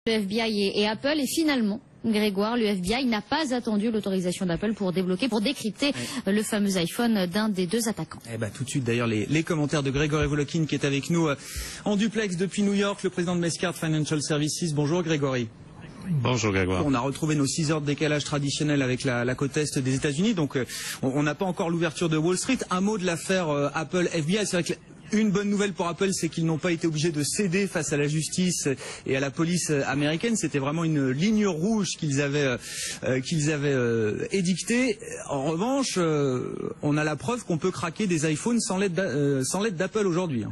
Le FBI et Apple, et finalement, Grégoire, le FBI n'a pas attendu l'autorisation d'Apple pour débloquer, pour décrypter le fameux iPhone d'un des deux attaquants. Eh ben, tout de suite d'ailleurs les commentaires de Grégory Volokin qui est avec nous en duplex depuis New York, le président de Mescart Financial Services. Bonjour Grégory. Bonjour Grégoire. On a retrouvé nos 6 heures de décalage traditionnel avec la côte est des États-Unis, donc on n'a pas encore l'ouverture de Wall Street. Un mot de l'affaire Apple FBI, c'est vrai que une bonne nouvelle pour Apple, c'est qu'ils n'ont pas été obligés de céder face à la justice et à la police américaine. C'était vraiment une ligne rouge qu'ils avaient édictée. En revanche, on a la preuve qu'on peut craquer des iPhones sans l'aide d'Apple aujourd'hui.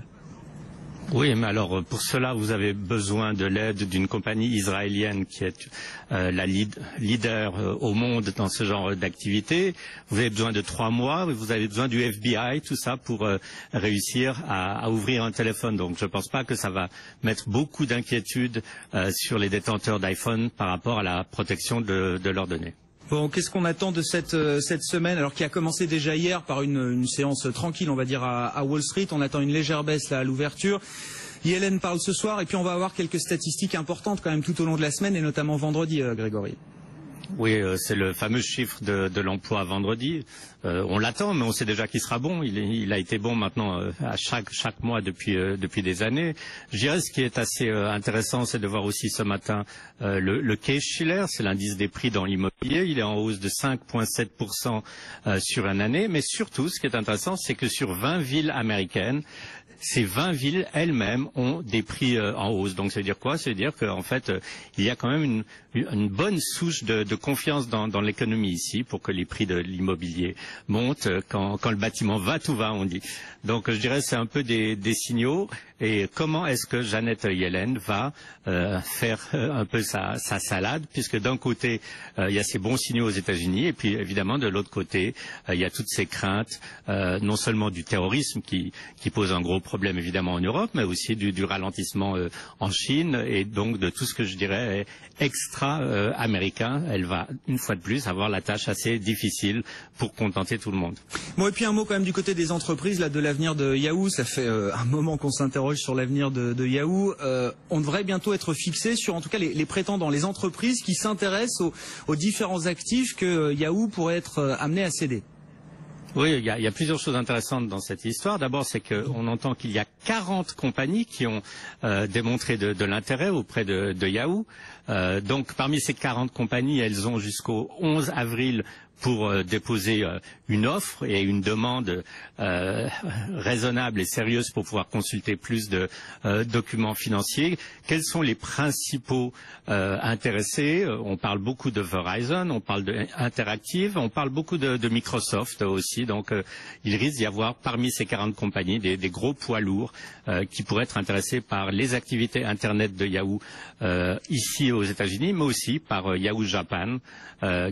Oui, mais alors pour cela, vous avez besoin de l'aide d'une compagnie israélienne qui est la leader au monde dans ce genre d'activité. Vous avez besoin de 3 mois, vous avez besoin du FBI, tout ça pour réussir à ouvrir un téléphone. Donc je ne pense pas que ça va mettre beaucoup d'inquiétude sur les détenteurs d'iPhone par rapport à la protection de leurs données. Bon, qu'est-ce qu'on attend de cette semaine, alors qui a commencé déjà hier par une séance tranquille, on va dire, à Wall Street. On attend une légère baisse là à l'ouverture. Yellen parle ce soir et puis on va avoir quelques statistiques importantes quand même tout au long de la semaine et notamment vendredi, Grégory. Oui, c'est le fameux chiffre de l'emploi vendredi. On l'attend, mais on sait déjà qu'il sera bon. Il a été bon maintenant à chaque mois depuis des années. Je dirais ce qui est assez intéressant, c'est de voir aussi ce matin le Case-Shiller, c'est l'indice des prix dans l'immobilier. Il est en hausse de 5,7% sur une année. Mais surtout, ce qui est intéressant, c'est que sur 20 villes américaines, ces 20 villes elles-mêmes ont des prix en hausse. Donc ça veut dire quoi? Ça veut dire qu'en fait, il y a quand même une bonne souche de confiance dans l'économie ici pour que les prix de l'immobilier montent. Quand le bâtiment va, tout va, on dit. Donc je dirais c'est un peu des signaux. Et comment est-ce que Janet Yellen va faire un peu sa salade, puisque d'un côté, il y a ces bons signaux aux États-Unis, et puis évidemment de l'autre côté, il y a toutes ces craintes, non seulement du terrorisme qui pose un gros problème évidemment en Europe, mais aussi du ralentissement en Chine, et donc de tout ce que je dirais est extra-américain. Elle va une fois de plus avoir la tâche assez difficile pour contenter tout le monde. Bon, et puis un mot quand même du côté des entreprises, là, de l'avenir de Yahoo. Ça fait un moment qu'on s'interroge sur l'avenir de Yahoo. On devrait bientôt être fixé sur, en tout cas, les prétendants, les entreprises qui s'intéressent aux différents actifs que Yahoo pourrait être amené à céder. Oui, il y a plusieurs choses intéressantes dans cette histoire. D'abord, c'est qu'on entend qu'il y a 40 compagnies qui ont démontré de l'intérêt auprès de Yahoo. Donc, parmi ces 40 compagnies, elles ont jusqu'au 11 avril pour déposer une offre et une demande raisonnable et sérieuse pour pouvoir consulter plus de documents financiers. Quels sont les principaux intéressés? On parle beaucoup de Verizon, on parle de Interactive, on parle beaucoup de Microsoft aussi. Donc il risque d'y avoir parmi ces 40 compagnies des gros poids lourds qui pourraient être intéressés par les activités Internet de Yahoo ici aux États-Unis, mais aussi par Yahoo Japan,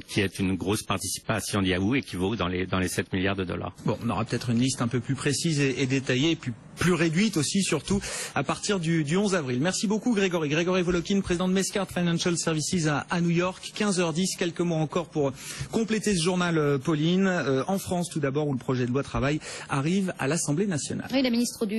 qui est une grosse participation de Yahoo et qui vaut dans les 7 milliards de dollars. Bon, on aura peut-être une liste un peu plus précise et détaillée, et puis plus réduite aussi, surtout à partir du 11 avril. Merci beaucoup Grégory. Grégory Volokin, président de Mescart Financial Services à New York. 15h10, quelques mots encore pour compléter ce journal, Pauline. En France tout d'abord, où le projet de loi travail arrive à l'Assemblée nationale. Oui, la ministre du